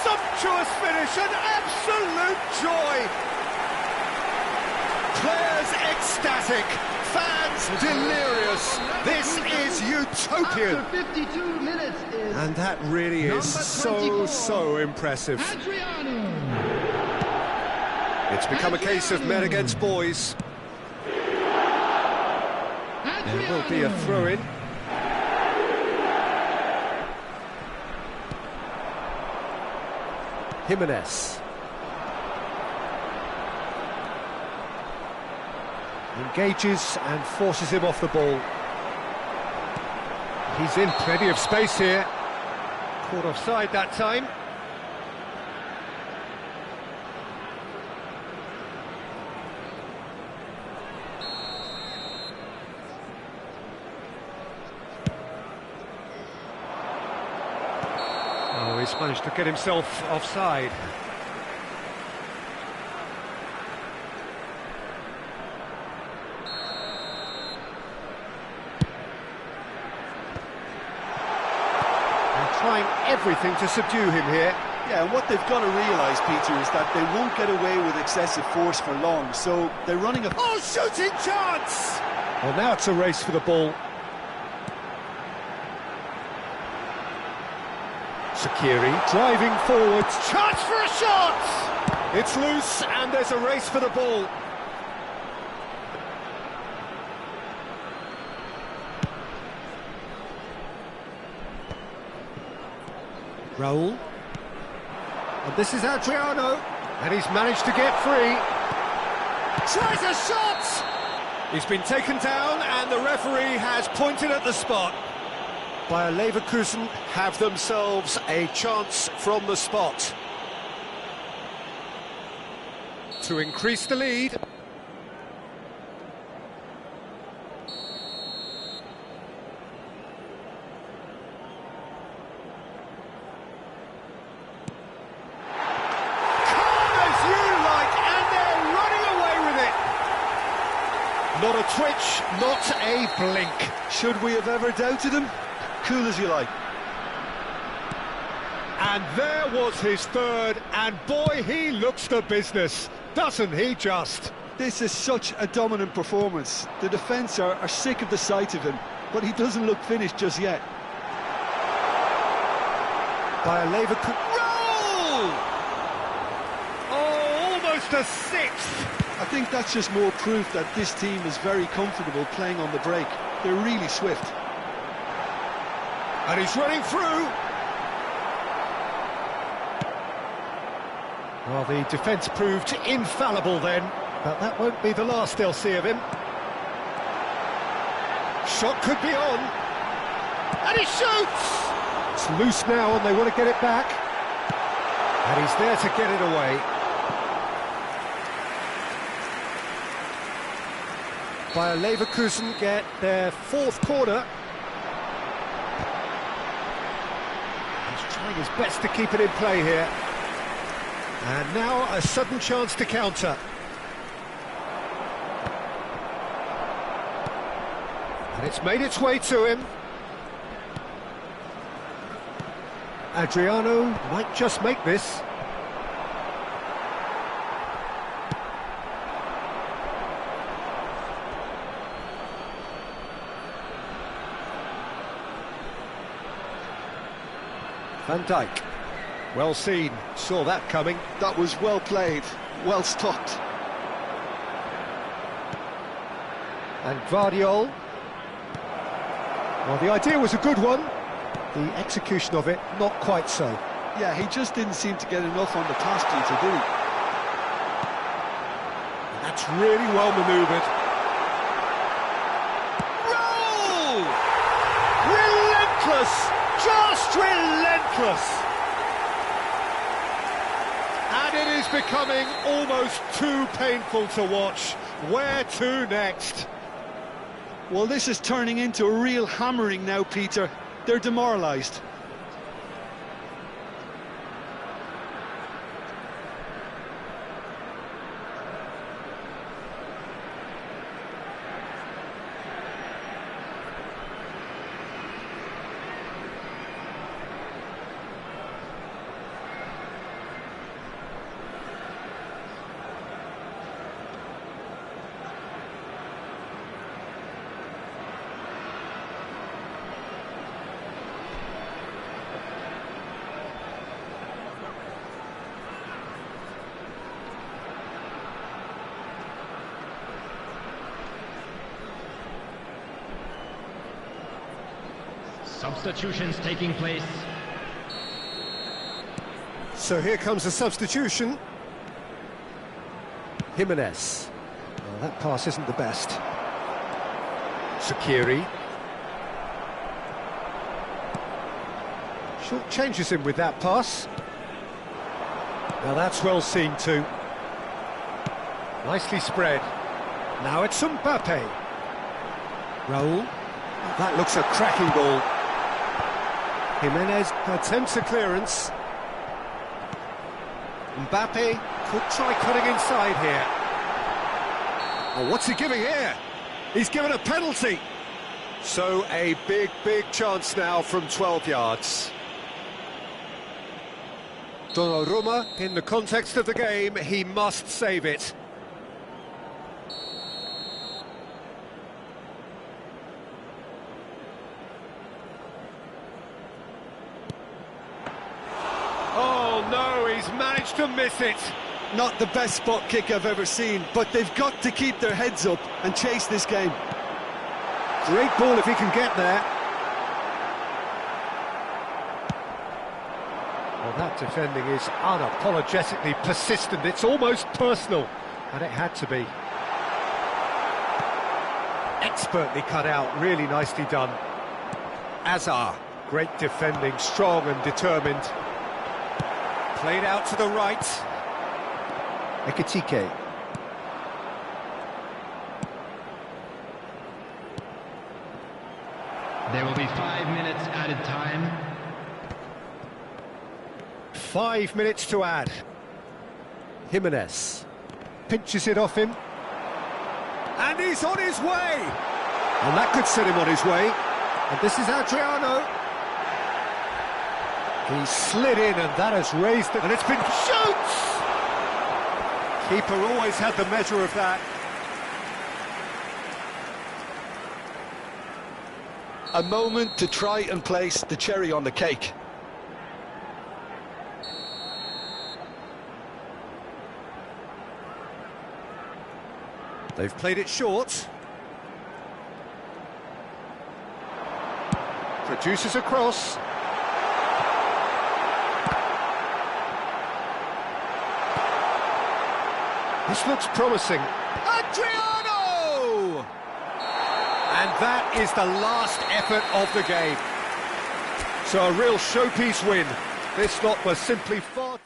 Sumptuous finish, an absolute joy! Players ecstatic, fans delirious. This is utopian. After 52 minutes is And that really is so impressive. Adriano. It's become a case of men against boys. There will be a throw-in. Jimenez. Engages and forces him off the ball. He's in plenty of space here. Caught offside that time. Oh, he's managed to get himself offside. Trying everything to subdue him here. Yeah, and what they've got to realise, Peter, is that they won't get away with excessive force for long, so they're running a... Oh, shooting chance! Well, now it's a race for the ball. Shaqiri driving forward, chance for a shot! It's loose and there's a race for the ball. Raul. And this is Adriano. And he's managed to get free. Tries a shot! He's been taken down and the referee has pointed at the spot. Bayer Leverkusen have themselves a chance from the spot to increase the lead. Not a twitch, not a blink. Should we have ever doubted him? Cool as you like. And there was his third, and boy, he looks the business, doesn't he just? This is such a dominant performance. The defence are sick of the sight of him, but he doesn't look finished just yet. Bayer Leverkusen. Roll! Oh, almost a sixth. I think that's just more proof that this team is very comfortable playing on the break. They're really swift. And he's running through. Well, the defence proved infallible then, but that won't be the last they'll see of him. Shot could be on. And he shoots! It's loose now and they want to get it back. And he's there to get it away. Bayer Leverkusen get their fourth corner. He's trying his best to keep it in play here. And now a sudden chance to counter. And it's made its way to him. Adriano might just make this. Van Dijk. Well seen, saw that coming. That was well played, well stopped. And Guardiola. Well, the idea was a good one. The execution of it, not quite so. Yeah, he just didn't seem to get enough on the pass, Peter, did he? That's really well manoeuvred. Roll! Relentless! Just relentless! And it is becoming almost too painful to watch. Where to next? Well, this is turning into a real hammering now, Peter. They're demoralised. Substitutions taking place. So here comes a substitution. Jimenez. Well, that pass isn't the best. Sakiri. Short changes him with that pass. Now that's well seen too. Nicely spread. Now it's Mbappe. Raul. That looks a cracking ball. Jimenez attempts a clearance. Mbappe could try cutting inside here. Oh, what's he giving here? He's given a penalty. So a big chance now from 12 yards. Donnarumma, in the context of the game, he must save it. Oh no, he's managed to miss it. Not the best spot kick I've ever seen, but they've got to keep their heads up and chase this game. Great ball if he can get there. Well, that defending is unapologetically persistent. It's almost personal, and it had to be. Expertly cut out, really nicely done. Azar, great defending, strong and determined. Played out to the right. Ekitike. There will be 5 minutes added time. 5 minutes to add. Jimenez pinches it off him. And he's on his way! And that could set him on his way. And this is Adriano. He slid in and that has raised it. And it's been shoots! Keeper always had the measure of that. A moment to try and place the cherry on the cake. They've played it short. Produces a cross. This looks promising. Adriano! And that is the last effort of the game. So a real showpiece win. This lot was simply far too...